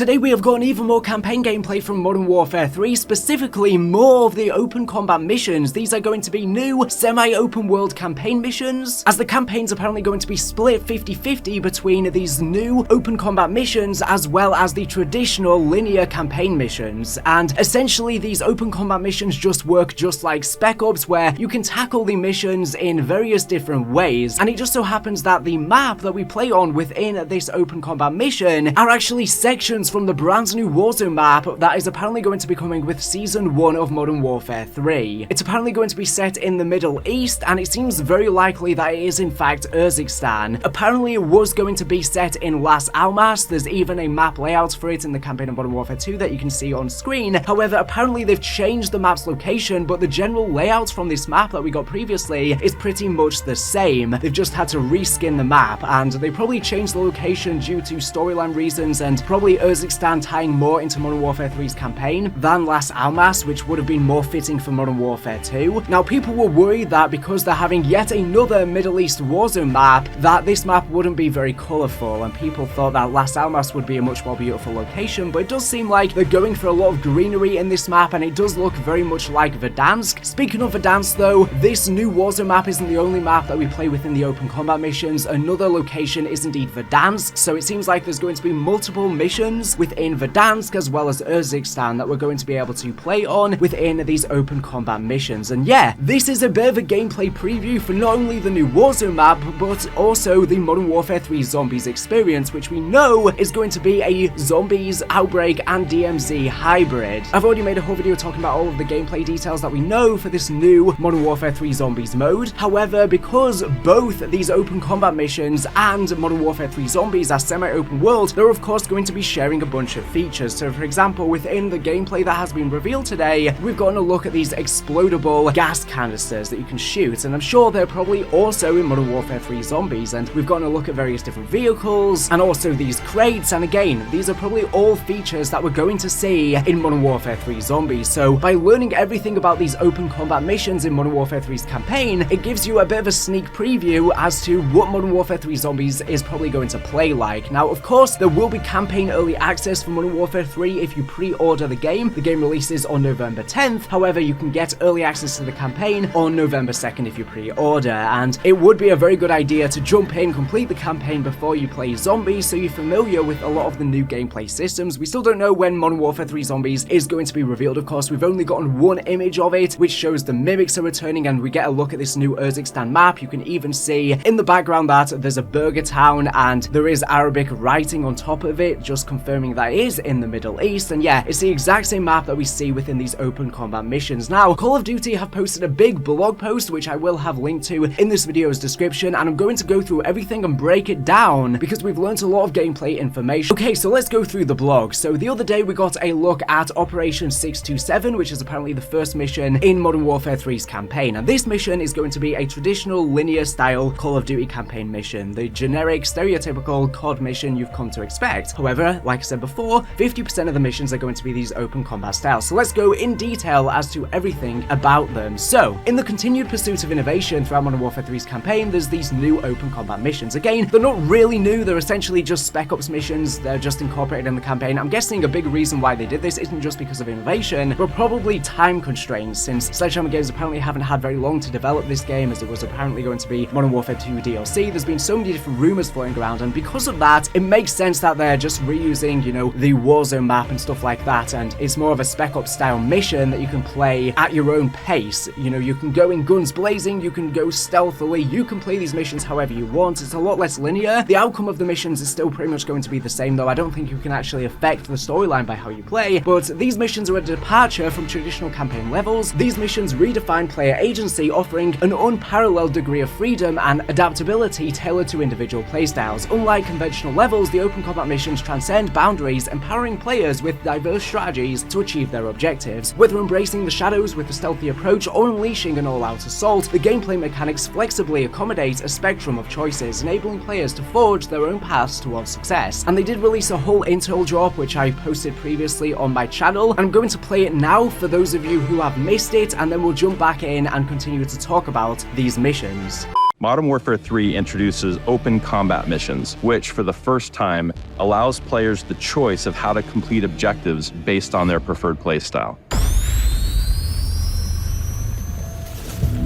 Today we have got even more campaign gameplay from Modern Warfare 3, specifically more of the open combat missions. These are going to be new semi-open world campaign missions, as the campaign's apparently going to be split 50-50 between these new open combat missions as well as the traditional linear campaign missions. And essentially these open combat missions just work just like Spec Ops, where you can tackle the missions in various different ways. And it just so happens that the map that we play on within this open combat mission are actually sections from the brand new Warzone map that is apparently going to be coming with Season 1 of Modern Warfare 3. It's apparently going to be set in the Middle East, and it seems very likely that it is in fact Urzikstan. Apparently it was going to be set in Las Almas. There's even a map layout for it in the campaign of Modern Warfare 2 that you can see on screen. However, apparently they've changed the map's location, but the general layout from this map that we got previously is pretty much the same. They've just had to reskin the map, and they probably changed the location due to storyline reasons, and probably Urzikstan tying more into Modern Warfare 3's campaign than Las Almas, which would have been more fitting for Modern Warfare 2. Now, people were worried that because they're having yet another Middle East Warzone map, that this map wouldn't be very colourful, and people thought that Las Almas would be a much more beautiful location, but it does seem like they're going for a lot of greenery in this map, and it does look very much like Verdansk. Speaking of Verdansk though, this new Warzone map isn't the only map that we play within the open combat missions. Another location is indeed Verdansk, so it seems like there's going to be multiple missions within Verdansk as well as Urzikstan that we're going to be able to play on within these open combat missions. And yeah, this is a bit of a gameplay preview for not only the new Warzone map, but also the Modern Warfare 3 Zombies experience, which we know is going to be a Zombies, Outbreak, and DMZ hybrid. I've already made a whole video talking about all of the gameplay details that we know for this new Modern Warfare 3 Zombies mode. However, because both these open combat missions and Modern Warfare 3 Zombies are semi-open world, they're of course going to be sharing a bunch of features. So for example, within the gameplay that has been revealed today, we've gotten a look at these explodable gas canisters that you can shoot, and I'm sure they're probably also in Modern Warfare 3 Zombies. And we've gotten a look at various different vehicles and also these crates, and again, these are probably all features that we're going to see in Modern Warfare 3 Zombies. So by learning everything about these open combat missions in Modern Warfare 3's campaign, it gives you a bit of a sneak preview as to what Modern Warfare 3 Zombies is probably going to play like. Now, of course, there will be campaign early access for Modern Warfare 3 if you pre-order the game. The game releases on November 10th. However, you can get early access to the campaign on November 2nd if you pre-order, and it would be a very good idea to jump in, complete the campaign before you play Zombies, so you're familiar with a lot of the new gameplay systems. We still don't know when Modern Warfare 3 Zombies is going to be revealed, of course. We've only gotten one image of it, which shows the mimics are returning, and we get a look at this new Urzikstan map. You can even see in the background that there's a burger town, and there is Arabic writing on top of it, just confirming that it is in the Middle East. And yeah, it's the exact same map that we see within these open combat missions. Now, Call of Duty have posted a big blog post, which I will have linked to in this video's description, and I'm going to go through everything and break it down because we've learned a lot of gameplay information. Okay, so let's go through the blog. So the other day we got a look at Operation 627, which is apparently the first mission in Modern Warfare 3's campaign, and this mission is going to be a traditional linear style Call of Duty campaign mission, the generic stereotypical COD mission you've come to expect. However, like I said before, 50% of the missions are going to be these open combat styles. So let's go in detail as to everything about them. So, in the continued pursuit of innovation throughout Modern Warfare 3's campaign, there's these new open combat missions. Again, they're not really new, they're essentially just Spec Ops missions, they're just incorporated in the campaign. I'm guessing a big reason why they did this isn't just because of innovation, but probably time constraints, since Sledgehammer Games apparently haven't had very long to develop this game, as it was apparently going to be Modern Warfare 2 DLC. There's been so many different rumors floating around, and because of that, it makes sense that they're just reusing, you know, the Warzone map and stuff like that, and it's more of a Spec Ops style mission that you can play at your own pace. You know, you can go in guns blazing, you can go stealthily, you can play these missions however you want. It's a lot less linear. The outcome of the missions is still pretty much going to be the same, though I don't think you can actually affect the storyline by how you play, but these missions are a departure from traditional campaign levels. These missions redefine player agency, offering an unparalleled degree of freedom and adaptability tailored to individual playstyles. Unlike conventional levels, the open combat missions transcend boundaries, empowering players with diverse strategies to achieve their objectives. Whether embracing the shadows with a stealthy approach or unleashing an all-out assault, the gameplay mechanics flexibly accommodate a spectrum of choices, enabling players to forge their own paths towards success. And they did release a whole intel drop, which I posted previously on my channel, and I'm going to play it now for those of you who have missed it, and then we'll jump back in and continue to talk about these missions. Modern Warfare 3 introduces open combat missions, which for the first time allows players the choice of how to complete objectives based on their preferred playstyle.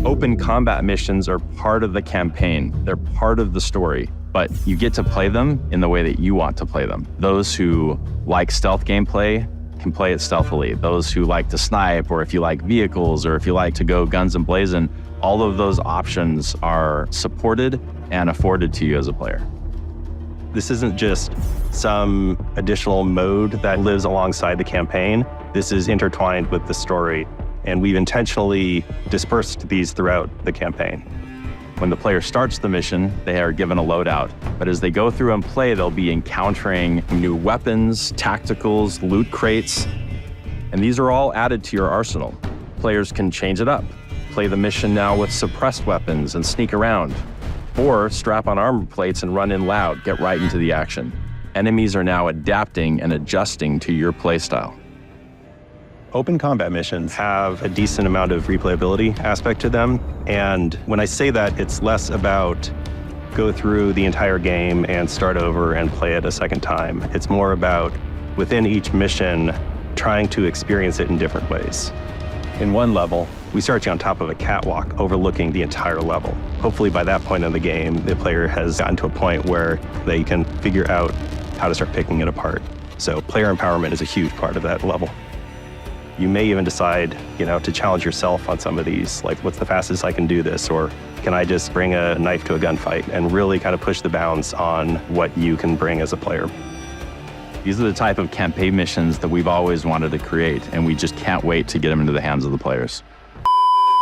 Open combat missions are part of the campaign. They're part of the story, but you get to play them in the way that you want to play them. Those who like stealth gameplay can play it stealthily. Those who like to snipe, or if you like vehicles, or if you like to go guns and blazing, all of those options are supported and afforded to you as a player. This isn't just some additional mode that lives alongside the campaign. This is intertwined with the story, and we've intentionally dispersed these throughout the campaign. When the player starts the mission, they are given a loadout, but as they go through and play, they'll be encountering new weapons, tacticals, loot crates, and these are all added to your arsenal. Players can change it up. Play the mission now with suppressed weapons and sneak around, or strap on armor plates and run in loud, get right into the action. Enemies are now adapting and adjusting to your playstyle. Open combat missions have a decent amount of replayability aspect to them, and when I say that, it's less about go through the entire game and start over and play it a second time. It's more about, within each mission, trying to experience it in different ways. In one level, we start you on top of a catwalk overlooking the entire level. Hopefully by that point in the game, the player has gotten to a point where they can figure out how to start picking it apart. So player empowerment is a huge part of that level. You may even decide, to challenge yourself on some of these, like what's the fastest I can do this, or can I just bring a knife to a gunfight, and really kind of push the bounds on what you can bring as a player. These are the type of campaign missions that we've always wanted to create, and we just can't wait to get them into the hands of the players.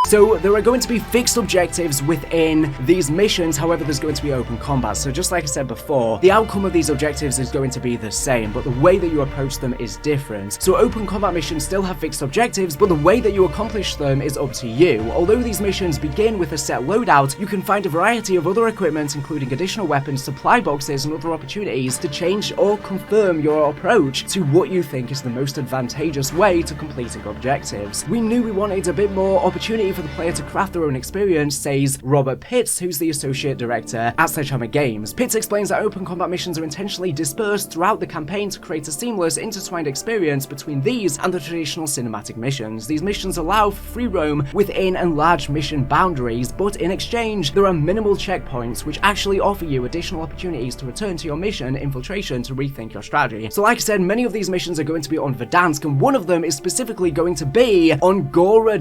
So there are going to be fixed objectives within these missions, however there's going to be open combat. So just like I said before, the outcome of these objectives is going to be the same, but the way that you approach them is different. So open combat missions still have fixed objectives, but the way that you accomplish them is up to you. Although these missions begin with a set loadout, you can find a variety of other equipment, including additional weapons, supply boxes, and other opportunities to change or confirm your approach to what you think is the most advantageous way to completing objectives. We knew we wanted a bit more opportunity for the player to craft their own experience, says Robert Pitts, who's the associate director at Sledgehammer Games. Pitts explains that open combat missions are intentionally dispersed throughout the campaign to create a seamless, intertwined experience between these and the traditional cinematic missions. These missions allow for free roam within enlarged mission boundaries, but in exchange, there are minimal checkpoints which actually offer you additional opportunities to return to your mission infiltration to rethink your strategy. So like I said, many of these missions are going to be on Verdansk, and one of them is specifically going to be on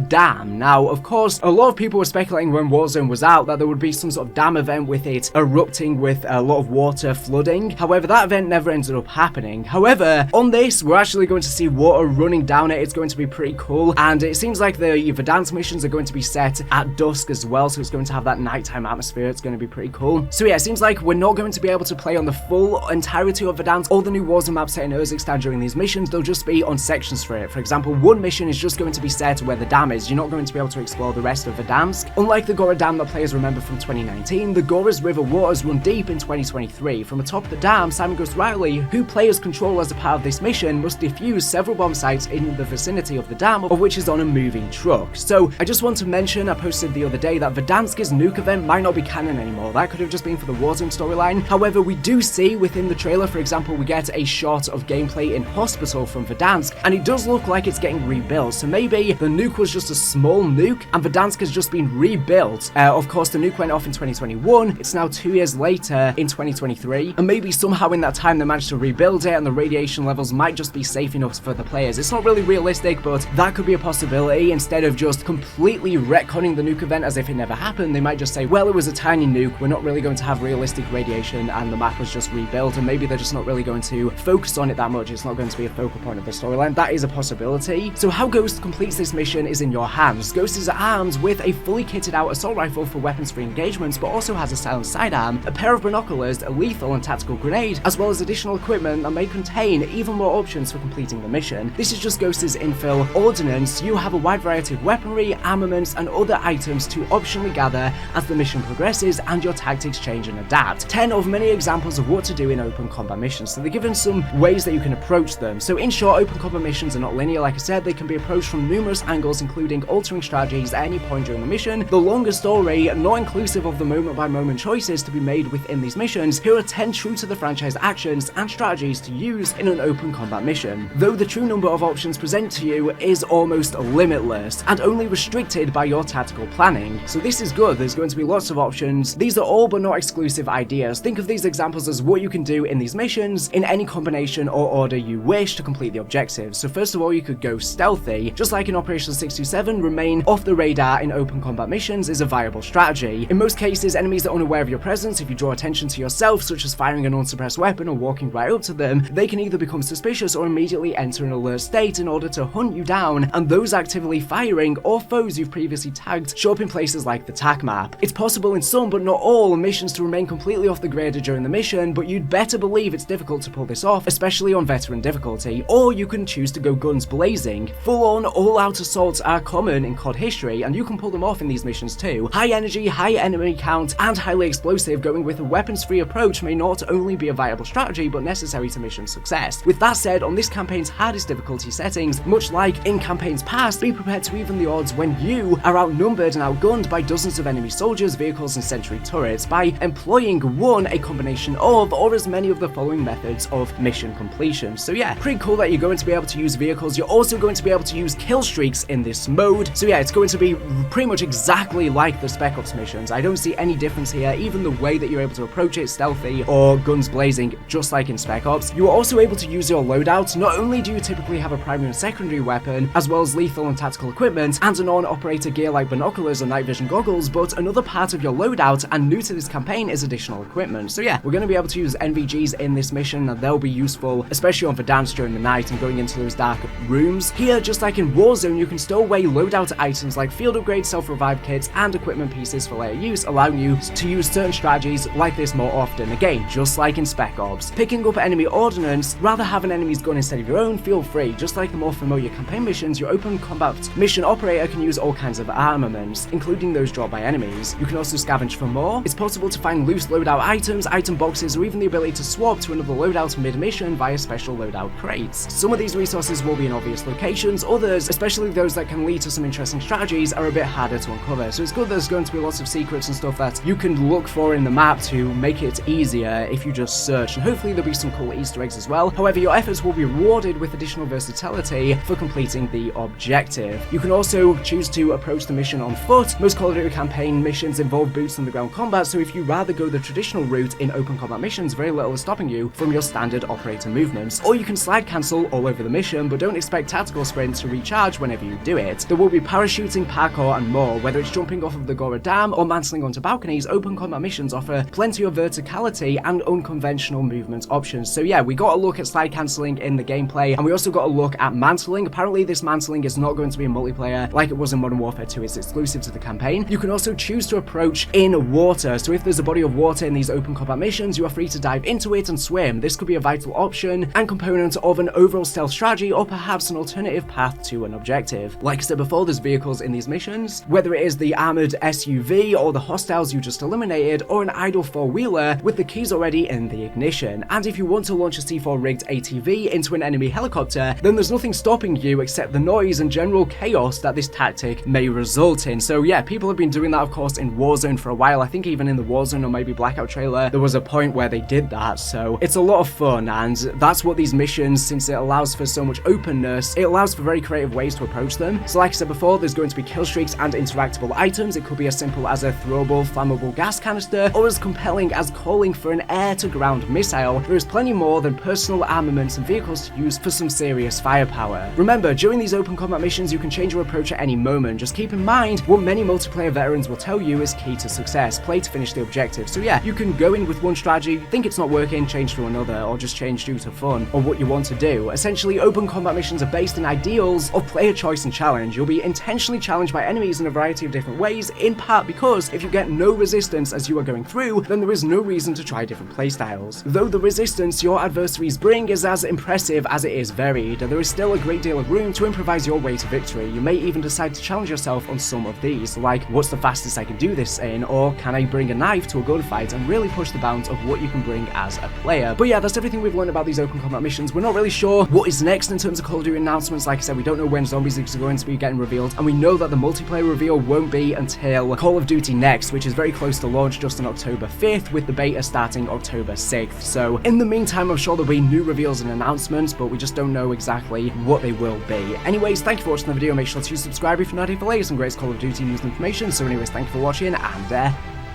Dam. Now, of course, a lot of people were speculating when Warzone was out that there would be some sort of dam event with it erupting with a lot of water flooding. However, that event never ended up happening. However, on this, we're actually going to see water running down it. It's going to be pretty cool, and it seems like the Verdansk missions are going to be set at dusk as well, so it's going to have that nighttime atmosphere. It's going to be pretty cool. So yeah, it seems like we're not going to be able to play on the full entirety of Verdansk. All the new Warzone maps set in Urzikstan during these missions, they'll just be on sections for it. For example, one mission is just going to be set where the dam is. You're not going to be able to explore the rest of Verdansk. Unlike the Gora Dam that players remember from 2019, the Gora's river waters run deep in 2023. From atop the dam, Simon Ghost Riley, who players control as a part of this mission, must defuse several bomb sites in the vicinity of the dam, of which is on a moving truck. So I just want to mention, I posted the other day that Verdansk's Nuke event might not be canon anymore. That could have just been for the Warzone storyline. However, we do see within the trailer, for example, we get a shot of gameplay in hospital from Verdansk, and it does look like it's getting rebuilt. So maybe the nuke was just a small nuke, and Verdansk has just been rebuilt. Of course, the nuke went off in 2021. It's now 2 years later in 2023, and maybe somehow in that time they managed to rebuild it, and the radiation levels might just be safe enough for the players. It's not really realistic, but that could be a possibility. Instead of just completely retconning the nuke event as if it never happened, they might just say, well, it was a tiny nuke, we're not really going to have realistic radiation, and the map was just rebuilt, and maybe they're just not really going to focus on it that much. It's not going to be a focal point of the storyline. That is a possibility. So how Ghost completes this mission is in your hands. Ghost is armed with a fully kitted out assault rifle for weapons-free engagements, but also has a silenced sidearm, a pair of binoculars, a lethal and tactical grenade, as well as additional equipment that may contain even more options for completing the mission. This is just Ghost's infill ordnance. You have a wide variety of weaponry, armaments, and other items to optionally gather as the mission progresses and your tactics change and adapt. 10 of many examples of what to do in open combat missions, so they're given some ways that you can approach them. So in short, open combat missions are not linear. Like I said, they can be approached from numerous angles, including altering strategy strategies at any point during the mission, the longer story, not inclusive of the moment-by-moment choices to be made within these missions. Here are 10 true to the franchise actions and strategies to use in an open combat mission, though the true number of options presented to you is almost limitless and only restricted by your tactical planning. So this is good, there's going to be lots of options. These are all but not exclusive ideas. Think of these examples as what you can do in these missions in any combination or order you wish to complete the objectives. So first of all, you could go stealthy. Just like in Operation 627, remain off the radar in open combat missions is a viable strategy. In most cases, enemies are unaware of your presence. If you draw attention to yourself, such as firing an unsuppressed weapon or walking right up to them, they can either become suspicious or immediately enter an alert state in order to hunt you down, and those actively firing or foes you've previously tagged show up in places like the TAC map. It's possible in some, but not all, missions to remain completely off the grid during the mission, but you'd better believe it's difficult to pull this off, especially on veteran difficulty, or you can choose to go guns blazing. Full-on, all-out assaults are common in COD history, and you can pull them off in these missions too. High energy, high enemy count, and highly explosive, going with a weapons-free approach may not only be a viable strategy, but necessary to mission success. With that said, on this campaign's hardest difficulty settings, much like in campaigns past, be prepared to even the odds when you are outnumbered and outgunned by dozens of enemy soldiers, vehicles, and sentry turrets by employing a combination of, or as many of the following methods of mission completion. So yeah, pretty cool that you're going to be able to use vehicles. You're also going to be able to use kill streaks in this mode. So yeah, it's going to be pretty much exactly like the Spec Ops missions. I don't see any difference here, even the way that you're able to approach it, stealthy or guns blazing, just like in Spec Ops. You are also able to use your loadouts. Not only do you typically have a primary and secondary weapon, as well as lethal and tactical equipment, and a non-operator gear like binoculars or night vision goggles, but another part of your loadout, and new to this campaign, is additional equipment. So yeah, we're going to be able to use NVGs in this mission, and they'll be useful, especially on Verdansk during the night and going into those dark rooms. Here, just like in Warzone, you can stow away loadout items like field upgrades, self-revive kits, and equipment pieces for later use, allowing you to use certain strategies like this more often. Again, just like in Spec Ops. Picking up enemy ordnance, rather have an enemy's gun instead of your own, feel free. Just like the more familiar campaign missions, your open combat mission operator can use all kinds of armaments, including those dropped by enemies. You can also scavenge for more. It's possible to find loose loadout items, item boxes, or even the ability to swap to another loadout mid-mission via special loadout crates. Some of these resources will be in obvious locations, others, especially those that can lead to some interesting strategies, are a bit harder to uncover. So it's good there's going to be lots of secrets and stuff that you can look for in the map to make it easier if you just search, and hopefully there'll be some cool Easter eggs as well. However, your efforts will be rewarded with additional versatility for completing the objective. You can also choose to approach the mission on foot. Most Call of Duty campaign missions involve boots on the ground combat, so if you rather go the traditional route in open combat missions, very little is stopping you from your standard operator movements. Or you can slide cancel all over the mission, but don't expect tactical sprints to recharge whenever you do it. There will be parachuting, parkour, and more. Whether it's jumping off of the Gora Dam or mantling onto balconies, open combat missions offer plenty of verticality and unconventional movement options. So yeah, we got a look at slide cancelling in the gameplay, and we also got a look at mantling. Apparently this mantling is not going to be in multiplayer like it was in Modern Warfare 2, it's exclusive to the campaign. You can also choose to approach in water, so if there's a body of water in these open combat missions, you are free to dive into it and swim. This could be a vital option and component of an overall stealth strategy, or perhaps an alternative path to an objective. Like I said before, there's vehicles in these missions, whether it is the armored SUV or the hostiles you just eliminated, or an idle four-wheeler with the keys already in the ignition. And if you want to launch a C4 rigged ATV into an enemy helicopter, then there's nothing stopping you except the noise and general chaos that this tactic may result in. So yeah, people have been doing that, of course, in Warzone for a while. I think even in the Warzone or maybe Blackout trailer, there was a point where they did that. So it's a lot of fun, and that's what these missions, since it allows for so much openness, it allows for very creative ways to approach them. So like I said before, there's going to be kill streaks and interactable items. It could be as simple as a throwable flammable gas canister, or as compelling as calling for an air-to-ground missile. There is plenty more than personal armaments and vehicles to use for some serious firepower. Remember, during these open combat missions, you can change your approach at any moment. Just keep in mind what many multiplayer veterans will tell you is key to success: play to finish the objective. So yeah, you can go in with one strategy, think it's not working, change to another, or just change due to fun or what you want to do. Essentially, open combat missions are based in ideals of player choice and challenge. You'll be intentionally challenged by enemies in a variety of different ways, in part because if you get no resistance as you are going through, then there is no reason to try different playstyles. Though the resistance your adversaries bring is as impressive as it is varied, there is still a great deal of room to improvise your way to victory. You may even decide to challenge yourself on some of these, like what's the fastest I can do this in, or can I bring a knife to a gunfight, and really push the bounds of what you can bring as a player. But yeah, that's everything we've learned about these open combat missions. We're not really sure what is next in terms of Call of Duty announcements. Like I said, we don't know when Zombies are going to be getting revealed, and we know know that the multiplayer reveal won't be until Call of Duty Next, which is very close to launch just on October 5th, with the beta starting October 6th. So in the meantime, I'm sure there'll be new reveals and announcements, but we just don't know exactly what they will be. Anyways, thank you for watching the video. Make sure to subscribe if you're not here for latest and greatest Call of Duty news and information. So anyways, thank you for watching, and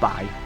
bye.